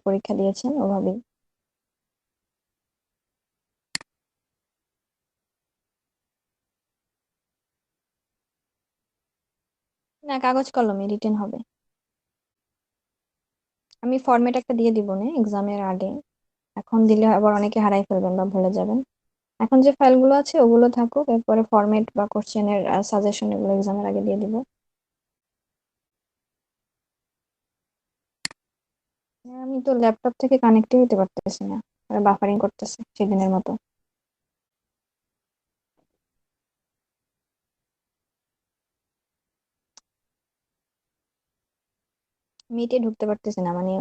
পরীক্ষা দিয়েছেন ওভাবেই। না, কাগজ কলমে রিটেন হবে। আমি ফরম্যাট একটা দিয়ে দিব না এক্সামের আগে। এখন দিলে আবার অনেকে হারাই ফেলবেন বা ভুলে যাবেন। এখন যে ফাইলগুলো আছে ওগুলো থাকুক, এরপরে ফরম্যাট বা কোশ্চেনের সাজেশন এগুলো এক্সামের আগে দিয়ে দিব। আমি তো ল্যাপটপ থেকে কানেক্টই হতে পারতেছি না, বাফারিং করতেছে সেদিনের মতো। মিটে ঢুকতে পারতেছি না, মানে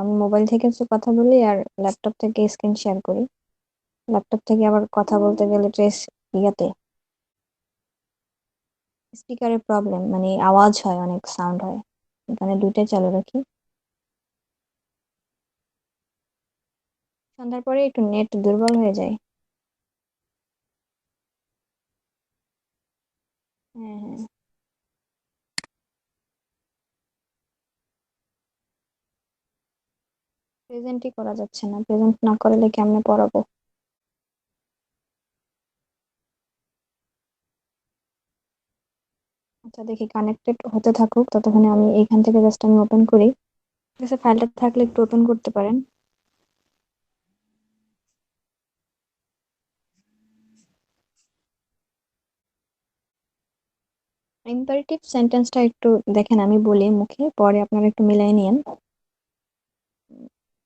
আমি মোবাইল থেকে হচ্ছে কথা বলি আর ল্যাপটপ থেকে স্ক্রিন শেয়ার করি। ল্যাপটপ থেকে আবার কথা বলতে গেলে ট্রেস ইয়াতে স্পিকারের প্রবলেম, মানে আওয়াজ হয়, অনেক সাউন্ড হয়। এখানে দুইটাই চালু রাখি। সন্ধ্যার পরে একটু নেট দুর্বল হয়ে যায়। হ্যাঁ, হ্যাঁ। প্রেজেন্টই করা যাচ্ছে না, প্রেজেন্ট না করলে কেমনে পড়াবো? আচ্ছা দেখি, কানেক্টেড হতে থাকুক ততক্ষণে আমি এইখান থেকে জাস্ট আমি ওপেন করি। ঠিক আছে, ফাইলটা থাকলে একটু ওপেন করতে পারেন। ইম্পারেটিভ সেন্টেন্সটা একটু দেখেন, আমি বলি মুখে, পরে আপনারা একটু মিলাই নিয়েন।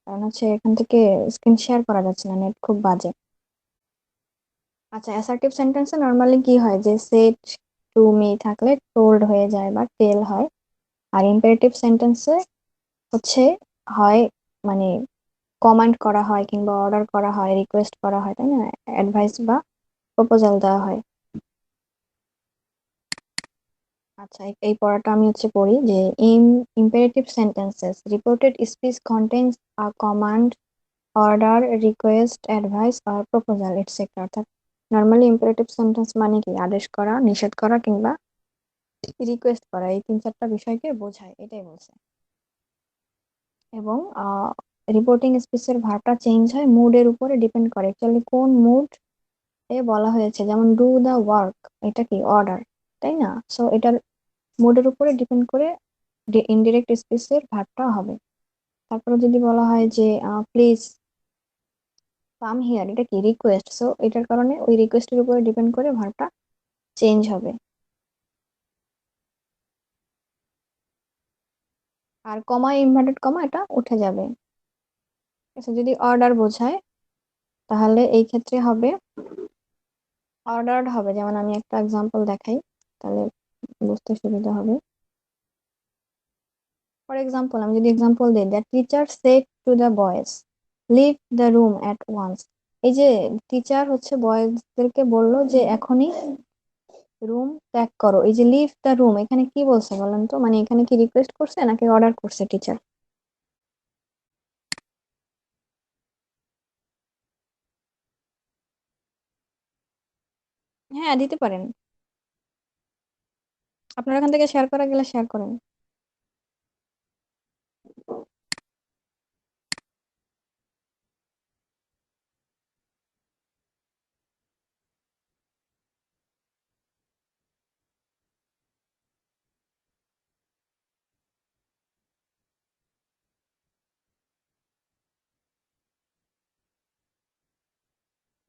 কারণ হচ্ছে এখান থেকে স্ক্রিন শেয়ার করা যাচ্ছে না, নেট খুব বাজে। আচ্ছা, অ্যাসার্টিভ সেন্টেন্সে নর্মালি কি হয় যে সেট টু মি থাকলে টোল্ড হয়ে যায় বা টেল হয়। আর ইম্পারেটিভ সেন্টেন্সে হচ্ছে হয় মানে কমান্ড করা হয় কিংবা অর্ডার করা হয়, রিকোয়েস্ট করা হয়, তাই না? অ্যাডভাইস বা প্রপোজাল দেওয়া হয়। আচ্ছা, এই পড়াটা আমি হচ্ছে পড়ি যে in imperative sentences reported speech contains a command, order, request, advice আর প্রপোজাল এটসেট্রা। অর্থাৎ নর্মালি ইম্পারেটিভ সেন্টেন্স মানে কি আদেশ করা, নিষেধ করা কিংবা রিকোয়েস্ট করা, এই তিন চারটা বিষয়কে বোঝায়, এটাই বলছে। এবং রিপোর্টিং স্পিচের ভার্বটা চেঞ্জ হয়, মুডের উপরে ডিপেন্ড করে অ্যাকচুয়ালি কোন মুড এ বলা হয়েছে। যেমন ডু দা ওয়ার্ক, এটা কি অর্ডার, তাই না? সো এটার মুডের উপরে ডিপেন্ড করে ইনডিরেক্ট স্পিচের ভার্বটা হবে। তারপরে যদি বলা হয় যে প্লিজ কাম হিয়ার, এটা কি রিকোয়েস্ট, সো এটার কারণে ওই রিকোয়েস্টের উপরে ডিপেন্ড করে ভার্বটা চেঞ্জ হবে। আর কমা, ইনভার্টেড কমা, এটা উঠে যাবে। ঠিক আছে, যদি অর্ডার বোঝায় তাহলে এই ক্ষেত্রে হবে অর্ডার্ড হবে। যেমন আমি একটা এক্সাম্পল দেখাই, তাহলে বুঝতে সুবিধা হবে। ফর এক্সাম্পল, আমি যদি এক্সাম্পল দিই, the teacher said to the boys leave the room at once. এই যে টিচার হচ্ছে বয়েজদেরকে বললো যে এখনই রুম ত্যাগ করো। এই যে লিভ দ্য রুম, এখানে কি বলছে বলেন তো? মানে এখানে কি রিকোয়েস্ট করছে নাকি অর্ডার করছে টিচার? হ্যাঁ, দিতে পারেন। আপনার এখান থেকে শেয়ার করা গেলে শেয়ার করেন।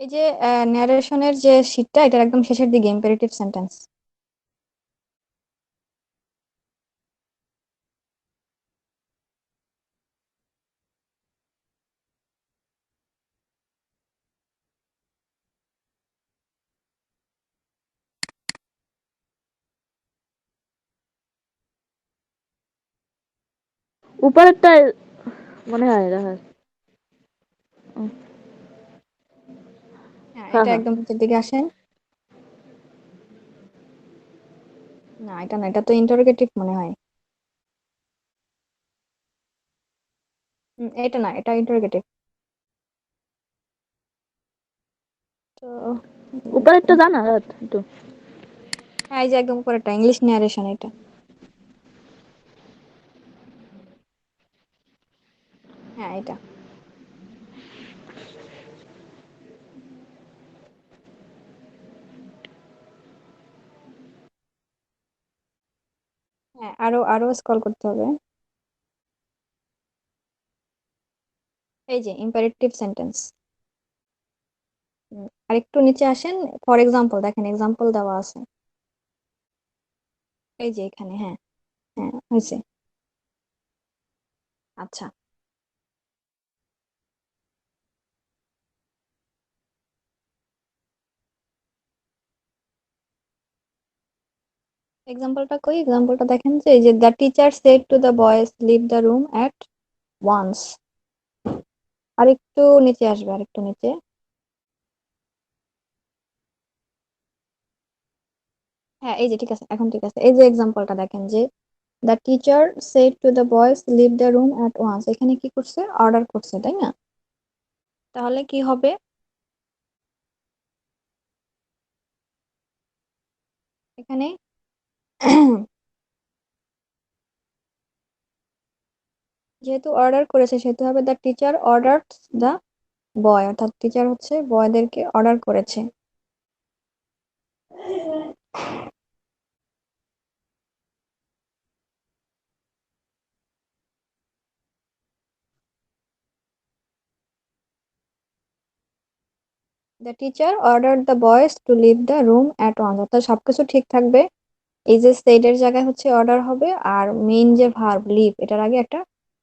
এই যে ন্যারেশনের যে শীটটা, এটার একদম শেষের দিকে ইম্পারেটিভ সেন্টেন্স। উপরেরটা মনে হয় দেখা উম, হ্যাঁ, হ্যাঁ এটা হ্যাঁ। একদম নিচের দিকে আসেন। না, এটা না, এটা তো ইন্টারোগেটিভ মনে হয়। এটা না, এটা ইন্টারোগেটিভ। তো উপরেরটা জানা একটু। হ্যাঁ, এই যে একদম উপরেরটা ইংলিশ ন্যারেশন এটা। হ্যাঁ এটা। হ্যাঁ, আরো আরো স্ক্রল করতে হবে। এই যে ইম্পারেটিভ সেন্টেন্স। আরেকটু নিচে আসেন। ফর এক্সাম্পল দেখেন, এক্সাম্পল দেওয়া আছে। এই যে এখানে, হ্যাঁ। হ্যাঁ হয়েছে। আচ্ছা, এক্সাম্পলটা কই, এক্সাম্পলটা দেখেন যে এই যে the teacher said to the boys leave the room at once. আরেকটু নিচে আসবে, আরেকটু নিচে। হ্যাঁ এই যে ঠিক আছে, এখন ঠিক আছে। এই যে এক্সাম্পলটা দেখেন যে the teacher said to the boys leave the room at once, এখানে কি করছে, অর্ডার করছে, তাই না? তাহলে কি হবে, এখানে যেহেতু অর্ডার করেছে সেহেতু হবে the teacher order the boy, অর্থাৎ টিচার হচ্ছে বয়দেরকে অর্ডার করেছে। The teacher order the boys to leave the room at once, অর্থাৎ সবকিছু ঠিক থাকবে। এই যে সেড এর জায়গায় হচ্ছে অর্ডার হবে, আর মেইন যে ভার্ব লিভ এটার আগে একটা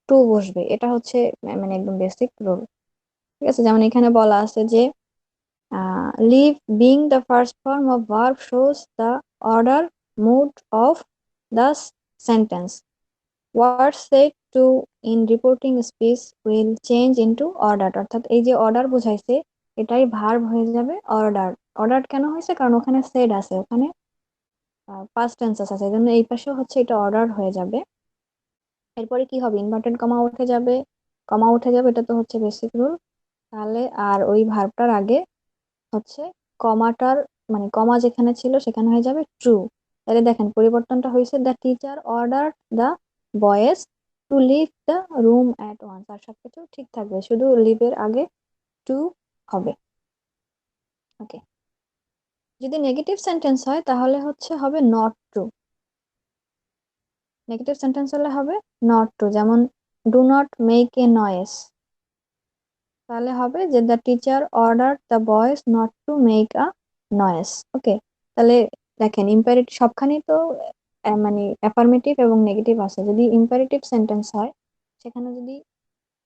টু বসবে। এটা হচ্ছে মানে একদম বেসিক রুল। ঠিক আছে, যেমন এখানে বলা আছে যে leave being the first form of verb shows the order mood of the sentence. Word said to in reporting speech will change into order, অর্থাৎ এই যে অর্ডার বোঝাইছে এটাই ভার্ব হয়ে যাবে অর্ডার। অর্ডার কেন হয়েছে, কারণ ওখানে সেড আছে, ওখানে পাস্ট টেন্সেস আছে, এই জন্য এই পাশেও হচ্ছে এটা অর্ডার হয়ে যাবে। এরপরে কি হবে, ইনভার্টেড কমা উঠে যাবে। কমা উঠে যাবে, এটা তো হচ্ছে বেসিক রুল। তাহলে আর ওই ভার্বটার আগে হচ্ছে কমাটার, মানে কমা যেখানে ছিল সেখানে হয়ে যাবে ট্রু। তাহলে দেখেন পরিবর্তনটা হয়েছে, the teacher order the boys to leave the room at once, আর সবকিছু ঠিক থাকবে, শুধু লিভের আগে টু হবে। ওকে। যদি নেগেটিভ সেন্টেন্স হয় তাহলে হচ্ছে হবে নট ট্রু। নেগেটিভ সেন্টেন্স হলে হবে নট ট্রু, যেমন do not make a noise. তাহলে হবে যে the teacher order the boys not to make a noise. Okay. তাহলে দেখেন ইম্পারেটিভ সবখানেই তো মানে অ্যাফার্মেটিভ এবং নেগেটিভ আছে। যদি ইম্পারেটিভ সেন্টেন্স হয়, সেখানে যদি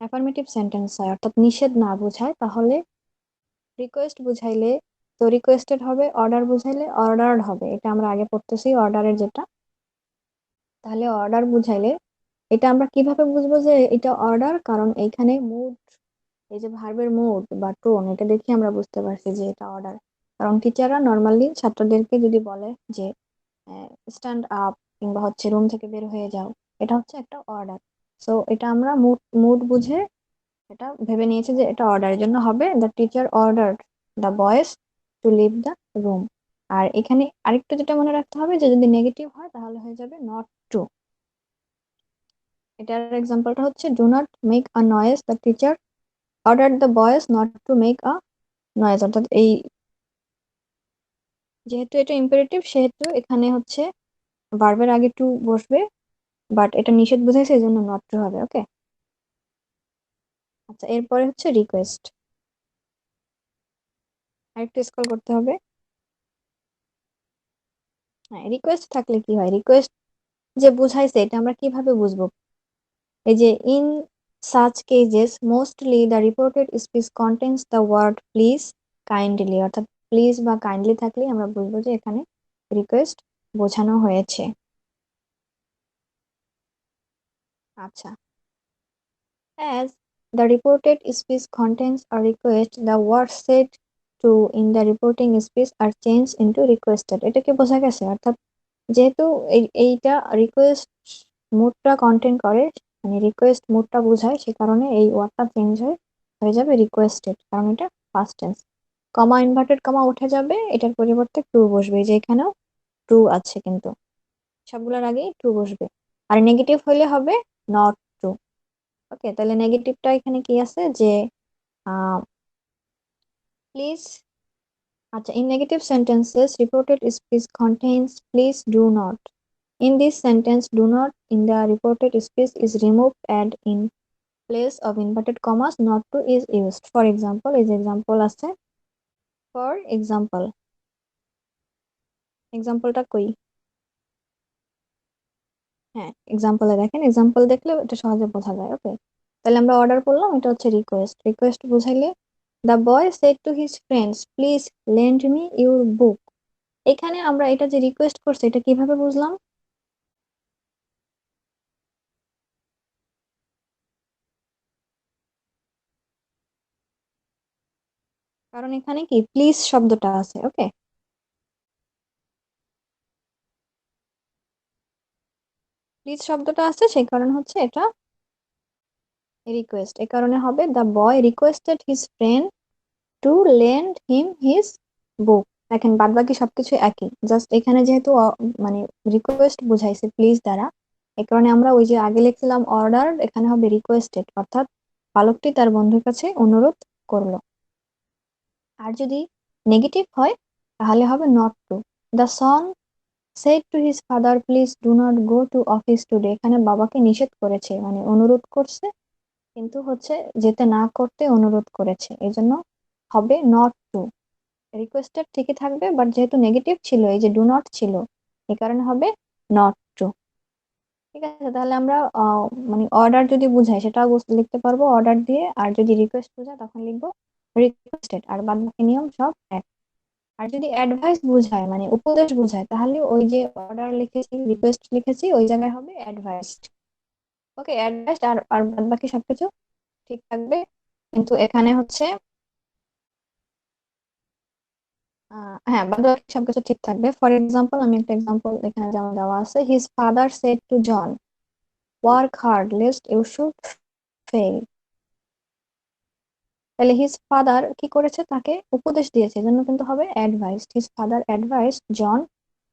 অ্যাফার্মেটিভ সেন্টেন্স হয় অর্থাৎ নিষেধ না বোঝায়, তাহলে রিকোয়েস্ট বুঝাইলে তো রিকোয়েস্টেড হবে, অর্ডার বুঝাইলে অর্ডার্ড হবে। এটা আমরা আগে পড়তেছি অর্ডারের যেটা। তাহলে অর্ডার বুঝাইলে এটা আমরা কিভাবে বুঝবো যে এটা অর্ডার, কারণ এইখানে মুড, এই যে ভার্বের মুড বা টোন, এটা দেখে আমরা বুঝতে পারছি যে এটা অর্ডার। কারণ টিচাররা নর্মালি ছাত্রদেরকে যদি বলে যে স্ট্যান্ড আপ কিংবা হচ্ছে রুম থেকে বের হয়ে যাও, এটা হচ্ছে একটা অর্ডার। সো এটা আমরা মুড মুড বুঝে এটা ভেবে নিয়েছি যে এটা অর্ডারের জন্য হবে the teacher order the boys to leave the room. আর এখানে আরেকটু যেটা মনে রাখতে হবে যে যদি নেগেটিভ হয় তাহলে হয়ে যাবে নট ট্রু। এটার এক্সাম্পলটা হচ্ছে do not make a noise, the teacher order the boys not to make a noise, অর্থাৎ এই যেহেতু এটা ইম্পারেটিভ সেহেতু এখানে হচ্ছে ভার্বের আগে টু বসবে, বাট এটা নিষেধ বোঝাইছে এই জন্য নট টু হবে। ওকে। আচ্ছা, এরপরে হচ্ছে রিকোয়েস্ট। আরেকটু স্ক্রল করতে হবে। হ্যাঁ, রিকোয়েস্ট থাকলে কি হয়, রিকোয়েস্ট যে বুঝাইছে এটা আমরা কিভাবে বুঝবো। এই যে in such cases mostly the reported speech contains the word please kindly, অর্থাৎ প্লিজ বা কাইন্ডলি থাকলে আমরা বুঝবো যে এখানে রিকোয়েস্ট বোঝানো হয়েছে। আচ্ছা, as the reported speech contains a request, the words said to in the reporting speech are changed into requested। এটা কি বোঝা গেছে, অর্থাৎ যেহেতু এইটা রিকোয়েস্ট মুডটা কন্টেন্ট করে, মানে রিকোয়েস্ট মুডটা বোঝায়, সে কারণে এই ওয়ার্ডটা চেঞ্জ হয়ে যাবে রিকোয়েস্টেড, কারণ এটা past tense. Comma inverted comma উঠে যাবে, এটার পরিবর্তে টু বসবে, যে এখানেও টু আছে কিন্তু সবগুলোর আগেই টু বসবে। আর নেগেটিভ হলে হবে নট ট্রু। ওকে, তাহলে নেগেটিভটা এখানে কি আছে যে প্লিজ, আচ্ছা, in negative sentences reported speech contains please do not. In this sentence do not in the reported speech is removed and in place of inverted commas not to is used. For example, is example আছে, for example, এক্সাম্পলটা কই? হ্যাঁ, এক্সাম্পলে দেখেন, example দেখলে এটা সহজে বোঝা যায়। ওকে, তাহলে আমরা অর্ডার করলাম, এটা হচ্ছে রিকোয়েস্ট। রিকোয়েস্ট বুঝাইলে the boy said to his friends please lend me your book. এখানে আমরা এটা যে রিকোয়েস্ট করছে এটা কিভাবে বুঝলাম? কারণ এখানে কি প্লিজ শব্দটা আছে। ওকে, প্লিজ শব্দটা আছে, সেই কারণে হচ্ছে এটা রিকোয়েস্ট। এই কারণে হবে the boy requested his friend to lend him his book. দেখেন বাদ বাকি সবকিছু একই, জাস্ট এখানে যেহেতু মানে রিকোয়েস্ট বুঝাইছে প্লিজ দ্বারা, এই কারণে আমরা ওই যে আগে লিখছিলাম অর্ডার, এখানে হবে রিকোয়েস্টেড, অর্থাৎ বালকটি তার বন্ধুর কাছে অনুরোধ করলো। আর যদি নেগেটিভ হয় তাহলে হবে not to. The son said to his father please do not go to office today. এখানে বাবাকে নিষেধ করেছে, মানে অনুরোধ করছে কিন্তু হচ্ছে যেতে না করতে অনুরোধ করেছে, এই জন্য হবে নট টু। রিকোয়েস্টেড ঠিকই থাকবে, বাট যেহেতু নেগেটিভ ছিল, এই যে ডু নট ছিল, এই কারণে হবে নট টু। ঠিক আছে, তাহলে আমরা মানে অর্ডার যদি বুঝাই সেটা লিখতে পারবো অর্ডার দিয়ে, আর যদি রিকোয়েস্ট বোঝায় তখন লিখবো রিকোয়েস্টেড, আর বাদ বাকি নিয়ম সব এক। আর যদি অ্যাডভাইস বোঝায় মানে উপদেশ বোঝায় তাহলে ওই যে অর্ডার লিখেছি রিকোয়েস্ট লিখেছি ওই জায়গায় হবে অ্যাডভাইসড। ওকে, অ্যাডভাইসড, আর আর বাদ বাকি সবকিছু ঠিক থাকবে। কিন্তু এখানে হচ্ছে হ্যাঁ, বাদ বাকি সবকিছু ঠিক থাকবে। ফর এক্সাম্পল, আমি একটা এক্সাম্পল এখানে যেমন দেওয়া আছে, his father said to John work hard lest you should fail. তাহলে হিজ ফাদার কি করেছে, তাকে উপদেশ দিয়েছে, এজন্য কিন্তু হবে advised. His father advise John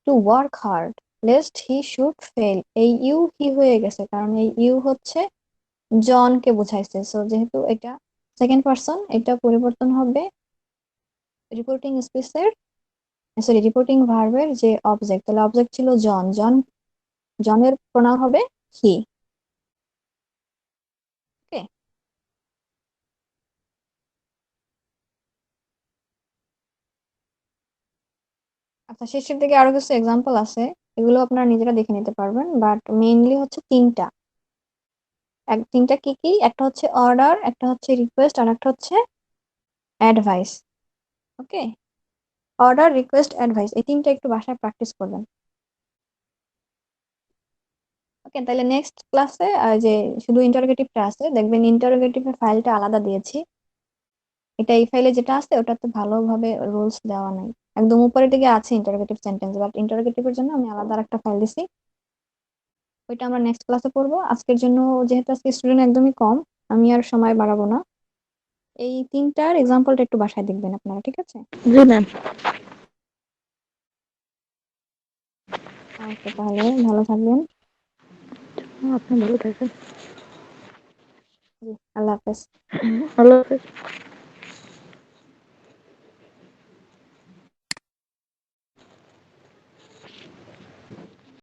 to work hard lest he should fail. এই ইউ হি হয়ে গেছে, কারণ এই ইউ হচ্ছে জনকে বোঝাইছে। সো যেহেতু এটা সেকেন্ড পারসন, এটা পরিবর্তন হবে রিপোর্টিং স্পিচের, সরি রিপোর্টিং ভার্বের যে অবজেক্ট। তাহলে অবজেক্ট ছিল জন, জনের প্রোনাউন হবে হি। ওকে, আচ্ছা, শেষের দিকে আরো কিছু এক্সাম্পল আছে, এগুলো আপনারা নিজেরা দেখে নিতে পারবেন, বাট মেইনলি হচ্ছে তিনটা। তিনটা কি কি? একটা হচ্ছে অর্ডার, একটা হচ্ছে রিকোয়েস্ট, আর একটা হচ্ছে অ্যাডভাইস। ওকে, অর্ডার রিকোয়েস্ট অ্যাডভাইস, এই তিনটা একটু বাসায় প্র্যাকটিস করবেন। ওকে, তাহলে নেক্সট ক্লাসে যে শুধু ইন্টারোগেটিভটা আছে, দেখবেন ইন্টারোগেটিভের ফাইলটা আলাদা দিয়েছি। এটা এই ফাইলে যেটা আছে ওটাতে ভালোভাবে রুলস দেওয়া নাই, একদম উপরের দিকে আছে ইন্টারোগেটিভ সেন্টেন্স, বাট ইন্টারোগেটিভের জন্য আমি আলাদা একটা ফাইল দিছি, ওইটা আমরা নেক্সট ক্লাসে পড়বো। আজকের জন্য যেহেতু আজকে স্টুডেন্ট একদমই কম, আমি আর সময় বাড়াবো না। এই তিনটার এক্সাম্পলটা একটু বাসায় দেখবেন আপনারা, ঠিক আছে? জি ম্যাম। ওকে, তাহলে ভালো থাকবেন। আপনি ভালো থাকেন। জি, আল্লাহ হাফেজ। আল্লাহ হাফেজ।